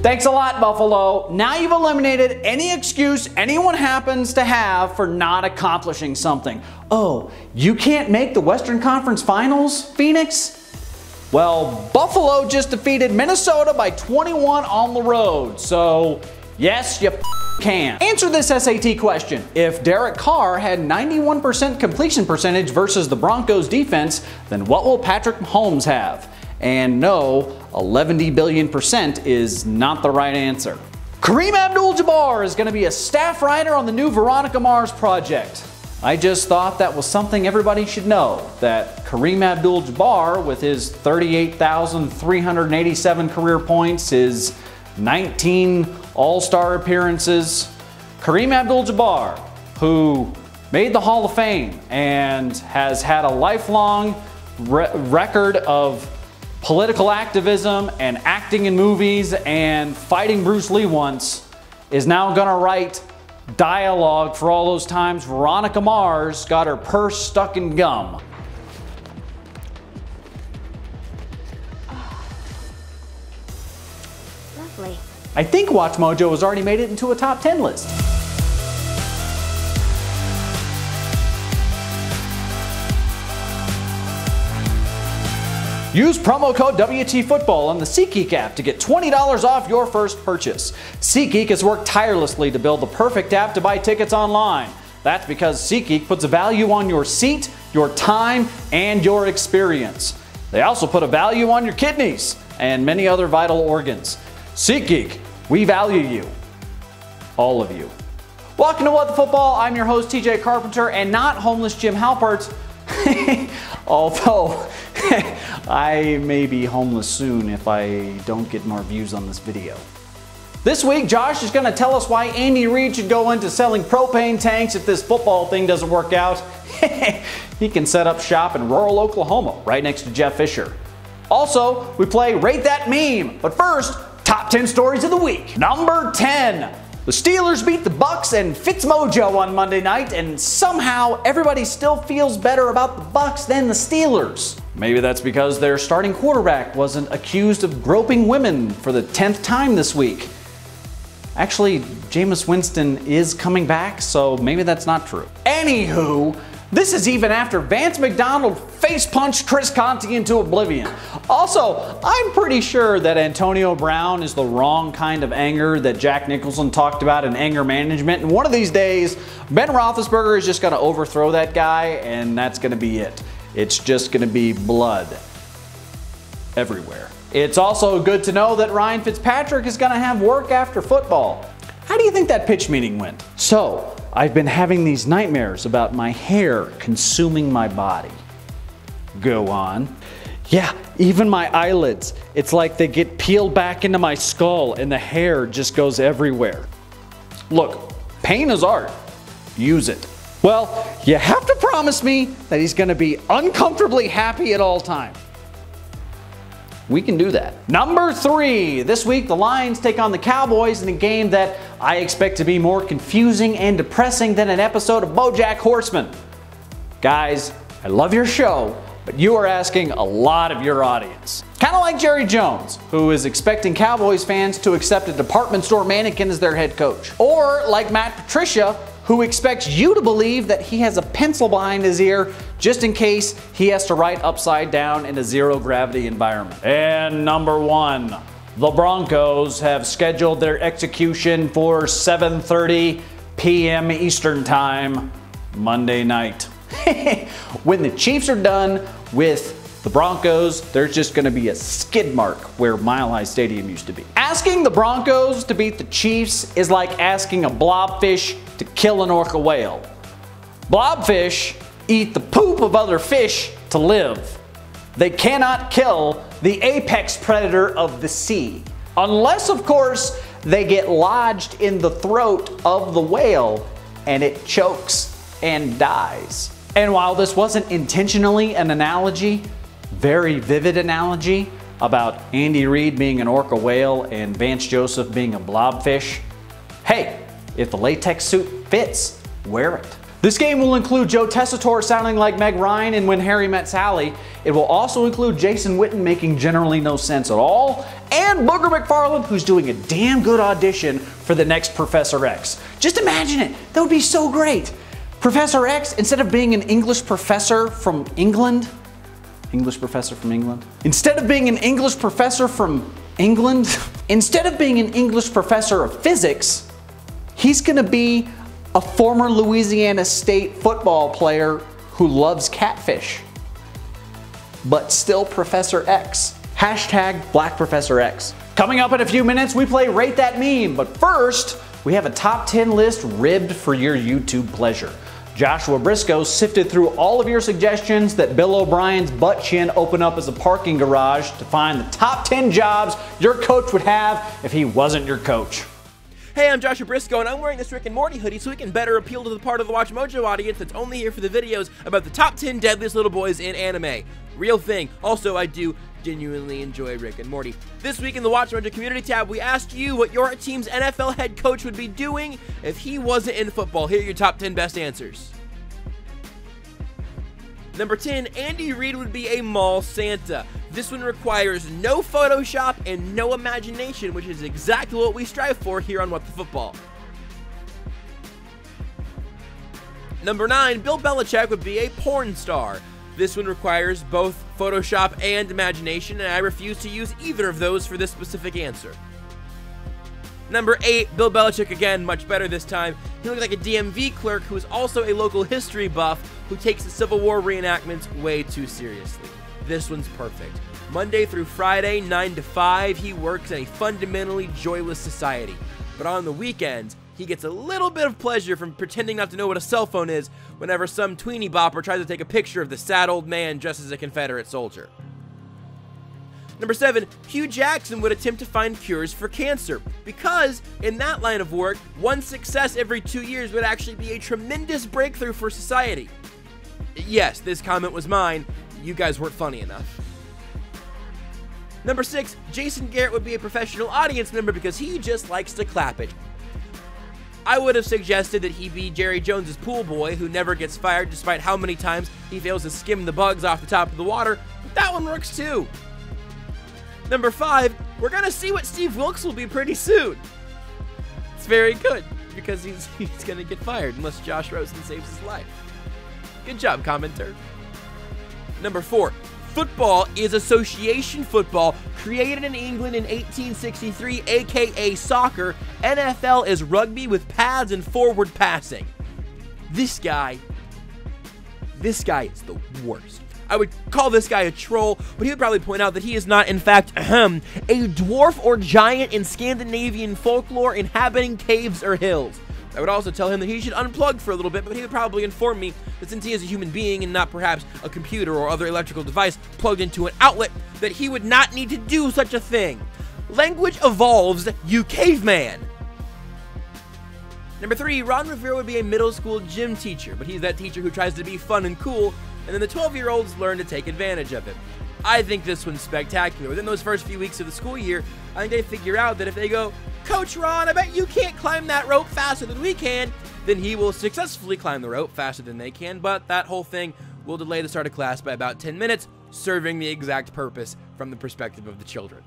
Thanks a lot, Buffalo. Now you've eliminated any excuse anyone happens to have for not accomplishing something. Oh, you can't make the Western Conference Finals, Phoenix? Well, Buffalo just defeated Minnesota by 21 on the road, so yes, you can. Answer this SAT question. If Derek Carr had 91% completion percentage versus the Broncos defense, then what will Patrick Mahomes have? And no, 11 billion% is not the right answer. Kareem Abdul-Jabbar is going to be a staff writer on the new Veronica Mars project. I just thought that was something everybody should know, that Kareem Abdul-Jabbar, with his 38,387 career points, his 19 All-Star appearances, Kareem Abdul-Jabbar, who made the Hall of Fame and has had a lifelong record of political activism and acting in movies and fighting Bruce Lee once, is now gonna write dialogue for all those times Veronica Mars got her purse stuck in gum. Lovely. I think WatchMojo has already made it into a top 10 list. Use promo code WTFootball on the SeatGeek app to get $20 off your first purchase. SeatGeek has worked tirelessly to build the perfect app to buy tickets online. That's because SeatGeek puts a value on your seat, your time, and your experience. They also put a value on your kidneys and many other vital organs. SeatGeek, we value you. All of you. Welcome to What the Football. I'm your host, TJ Carpenter, and not homeless Jim Halpert. Although, I may be homeless soon if I don't get more views on this video. This week, Josh is going to tell us why Andy Reid should go into selling propane tanks if this football thing doesn't work out. He can set up shop in rural Oklahoma, right next to Jeff Fisher. Also, we play Rate That Meme. But first, top 10 stories of the week. Number 10. The Steelers beat the Bucs and Fitzmagic on Monday night, and somehow everybody still feels better about the Bucs than the Steelers. Maybe that's because their starting quarterback wasn't accused of groping women for the 10th time this week. Actually, Jameis Winston is coming back, so maybe that's not true. Anywho, this is even after Vance McDonald face-punched Chris Conte into oblivion. Also, I'm pretty sure that Antonio Brown is the wrong kind of anger that Jack Nicholson talked about in anger management. And one of these days, Ben Roethlisberger is just going to overthrow that guy, and that's going to be it. It's just going to be blood everywhere. It's also good to know that Ryan Fitzpatrick is going to have work after football. How do you think that pitch meeting went? So, I've been having these nightmares about my hair consuming my body. Go on. Yeah, even my eyelids. It's like they get peeled back into my skull and the hair just goes everywhere. Look, pain is art. Use it. Well, you have to promise me that he's going to be uncomfortably happy at all times. We can do that. Number 3. This week, the Lions take on the Cowboys in a game that I expect to be more confusing and depressing than an episode of BoJack Horseman. Guys, I love your show, but you are asking a lot of your audience. Kind of like Jerry Jones, who is expecting Cowboys fans to accept a department store mannequin as their head coach. Or like Matt Patricia, who expects you to believe that he has a pencil behind his ear just in case he has to write upside down in a zero-gravity environment. And number 1, the Broncos have scheduled their execution for 7:30 p.m. Eastern Time Monday night. When the Chiefs are done with the Broncos, there's just going to be a skid mark where Mile High Stadium used to be. Asking the Broncos to beat the Chiefs is like asking a blobfish to kill an orca whale. Blobfish eat the poop of other fish to live. They cannot kill the apex predator of the sea. Unless, of course, they get lodged in the throat of the whale and it chokes and dies. And while this wasn't intentionally an analogy, very vivid analogy about Andy Reid being an orca whale and Vance Joseph being a blobfish, hey, if the latex suit fits, wear it. This game will include Joe Tessitore sounding like Meg Ryan in When Harry Met Sally. It will also include Jason Witten making generally no sense at all. and Booger McFarland, who's doing a damn good audition for the next Professor X. Just imagine it. That would be so great. Professor X, instead of being an English professor from England, instead of being an English professor from England, instead of being an English professor of physics, he's gonna be a former Louisiana State football player who loves catfish, but still Professor X. Hashtag Black Professor X. Coming up in a few minutes, we play Rate That Meme, but first, we have a top 10 list ribbed for your YouTube pleasure. Joshua Brisco sifted through all of your suggestions that Bill O'Brien's butt chin open up as a parking garage to find the top 10 jobs your coach would have if he wasn't your coach. Hey, I'm Joshua Brisco, and I'm wearing this Rick and Morty hoodie so we can better appeal to the part of the WatchMojo audience that's only here for the videos about the top 10 deadliest little boys in anime. Real thing. Also, I do genuinely enjoy Rick and Morty. This week in the WatchMojo community tab, we asked you what your team's NFL head coach would be doing if he wasn't in football. Here are your top 10 best answers. Number 10, Andy Reid would be a mall Santa. This one requires no Photoshop and no imagination, which is exactly what we strive for here on What the Football. Number 9, Bill Belichick would be a porn star. This one requires both Photoshop and imagination, and I refuse to use either of those for this specific answer. Number 8, Bill Belichick again, much better this time. He looks like a DMV clerk who is also a local history buff who takes the Civil War reenactments way too seriously. This one's perfect. Monday through Friday, 9 to 5, he works in a fundamentally joyless society. But on the weekends, he gets a little bit of pleasure from pretending not to know what a cell phone is whenever some tweenie bopper tries to take a picture of the sad old man dressed as a Confederate soldier. Number 7, Hugh Jackson would attempt to find cures for cancer, because in that line of work, one success every 2 years would actually be a tremendous breakthrough for society. Yes, this comment was mine. You guys weren't funny enough. Number 6, Jason Garrett would be a professional audience member because he just likes to clap it. I would have suggested that he be Jerry Jones's pool boy who never gets fired despite how many times he fails to skim the bugs off the top of the water, but that one works too. Number 5, we're gonna see what Steve Wilkes will be pretty soon. It's very good, because he's gonna get fired unless Josh Rosen saves his life. Good job, commenter. Number 4, football is association football, created in England in 1863, aka soccer. NFL is rugby with pads and forward passing. This guy is the worst. I would call this guy a troll, but he would probably point out that he is not, in fact, a dwarf or giant in Scandinavian folklore inhabiting caves or hills. I would also tell him that he should unplug for a little bit, but he would probably inform me that since he is a human being and not perhaps a computer or other electrical device plugged into an outlet, that he would not need to do such a thing. Language evolves, you caveman. Number 3, Ron Rivera would be a middle school gym teacher, but he's that teacher who tries to be fun and cool, and then the 12-year-olds learn to take advantage of it. I think this one's spectacular. Within those first few weeks of the school year, I think they figure out that if they go, "Coach Ron, I bet you can't climb that rope faster than we can," then he will successfully climb the rope faster than they can, but that whole thing will delay the start of class by about 10 minutes, serving the exact purpose from the perspective of the children.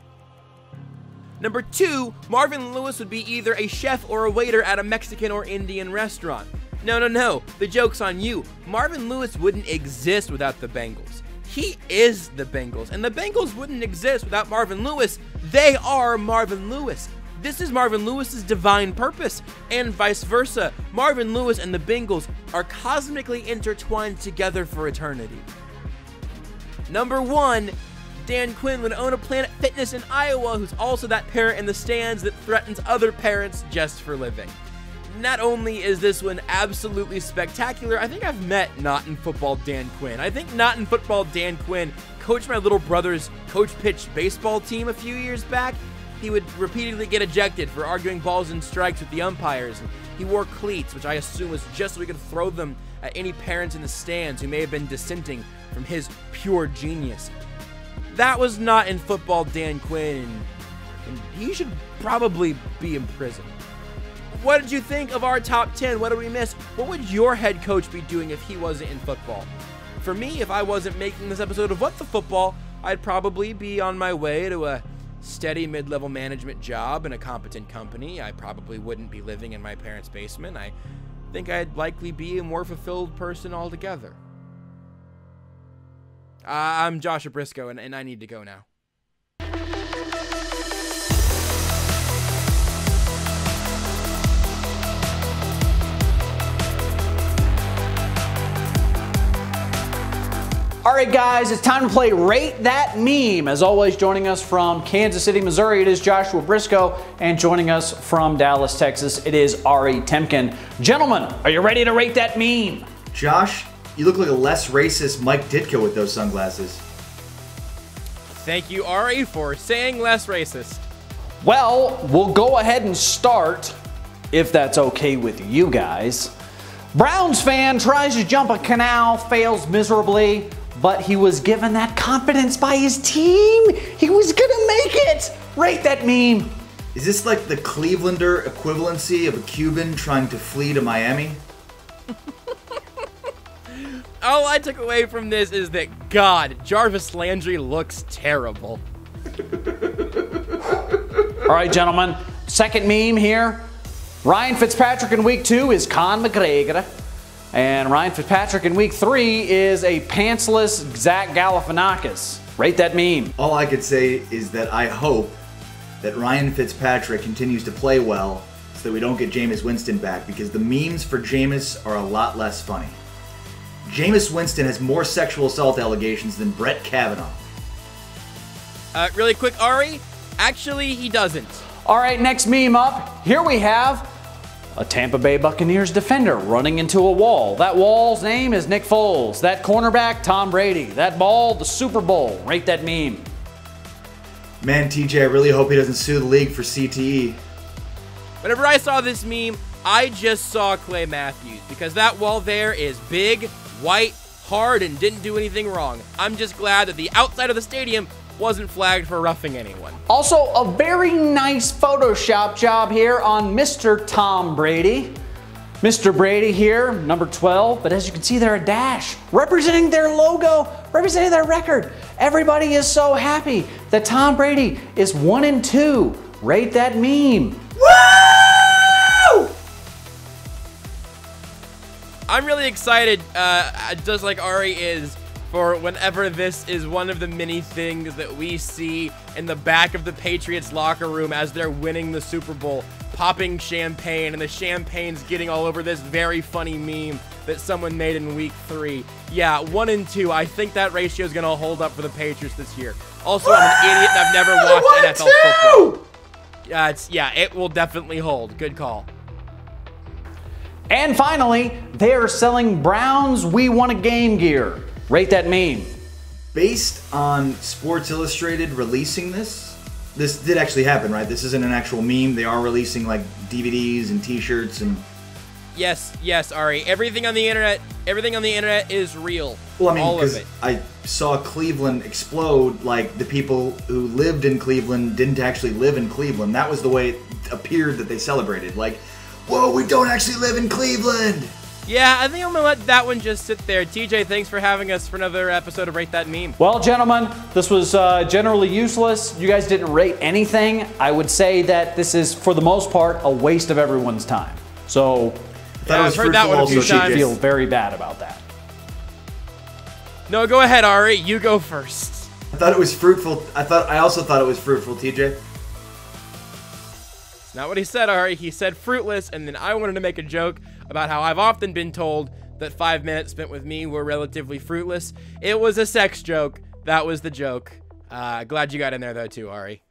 Number 2, Marvin Lewis would be either a chef or a waiter at a Mexican or Indian restaurant. No, the joke's on you. Marvin Lewis wouldn't exist without the Bengals. He is the Bengals, and the Bengals wouldn't exist without Marvin Lewis. They are Marvin Lewis. This is Marvin Lewis's divine purpose, and vice versa. Marvin Lewis and the Bengals are cosmically intertwined together for eternity. Number 1, Dan Quinn would own a Planet Fitness in Iowa who's also that parent in the stands that threatens other parents just for living. Not only is this one absolutely spectacular, I think I've met Not in Football Dan Quinn. I think Not in Football Dan Quinn coached my little brother's coach-pitched baseball team a few years back. He would repeatedly get ejected for arguing balls and strikes with the umpires. And he wore cleats, which I assume was just so he could throw them at any parents in the stands who may have been dissenting from his pure genius. That was Not in Football Dan Quinn, and he should probably be in prison. What did you think of our top 10? What did we miss? What would your head coach be doing if he wasn't in football? For me, if I wasn't making this episode of What the Football, I'd probably be on my way to a steady mid-level management job in a competent company, I probably wouldn't be living in my parents' basement. I think I'd likely be a more fulfilled person altogether. I'm Joshua Brisco, and I need to go now. All right, guys, it's time to play Rate That Meme. As always, joining us from Kansas City, Missouri, it is Joshua Brisco, and joining us from Dallas, Texas, it is Ari Temkin. Gentlemen, are you ready to rate that meme? Josh, you look like a less racist Mike Ditka with those sunglasses. Thank you, Ari, for saying less racist. Well, we'll go ahead and start, if that's okay with you guys. Browns fan tries to jump a canal, fails miserably, but he was given that confidence by his team. He was gonna make it. Rate that meme. Is this like the Clevelander equivalency of a Cuban trying to flee to Miami? All I took away from this is that, God, Jarvis Landry looks terrible. All right, gentlemen, second meme here. Ryan Fitzpatrick in week 2 is Con McGregor. And Ryan Fitzpatrick in week 3 is a pantsless Zach Galifianakis. Rate that meme. All I could say is that I hope that Ryan Fitzpatrick continues to play well so that we don't get Jameis Winston back, because the memes for Jameis are a lot less funny. Jameis Winston has more sexual assault allegations than Brett Kavanaugh. Really quick, Ari, actually he doesn't. All right, next meme up. Here we have a Tampa Bay Buccaneers defender running into a wall. That wall's name is Nick Foles. That cornerback, Tom Brady. That ball, the Super Bowl. Rate that meme. Man, TJ, I really hope he doesn't sue the league for CTE. Whenever I saw this meme, I just saw Clay Matthews, because that wall there is big, white, hard, and didn't do anything wrong. I'm just glad that the outside of the stadium wasn't flagged for roughing anyone. Also, a very nice Photoshop job here on Mr. Tom Brady. Mr. Brady here, number 12, but as you can see there, a dash representing their logo, representing their record. Everybody is so happy that Tom Brady is 1-2. Rate that meme. Woo! I'm really excited, just like Ari is, for whenever this is one of the many things that we see in the back of the Patriots locker room as they're winning the Super Bowl, popping champagne, and the champagne's getting all over this very funny meme that someone made in week 3. Yeah, 1-2. I think that ratio is going to hold up for the Patriots this year. Also, I'm an idiot and I've never watched NFL football. Yeah, it will definitely hold. Good call. And finally, they are selling Browns We Want a Game gear. Rate that meme. Based on Sports Illustrated releasing this did actually happen, right? This isn't an actual meme. They are releasing like DVDs and t-shirts and... Yes, Ari. Everything on the internet is real. Well, I mean, all of because it. I saw Cleveland explode, like the people who lived in Cleveland didn't actually live in Cleveland. That was the way it appeared that they celebrated. Like, whoa, we don't actually live in Cleveland! Yeah, I think I'm going to let that one just sit there. TJ, thanks for having us for another episode of Rate That Meme. Well, gentlemen, this was generally useless. You guys didn't rate anything. I would say that this is, for the most part, a waste of everyone's time. So, I've heard that one a few you should times. feel very bad about that. No, go ahead, Ari. You go first. I thought it was fruitful. I also thought it was fruitful, TJ. It's not what he said, Ari. He said fruitless, and then I wanted to make a joke about how I've often been told that 5 minutes spent with me were relatively fruitless. It was a sex joke. That was the joke. Glad you got in there, though, too, Ari.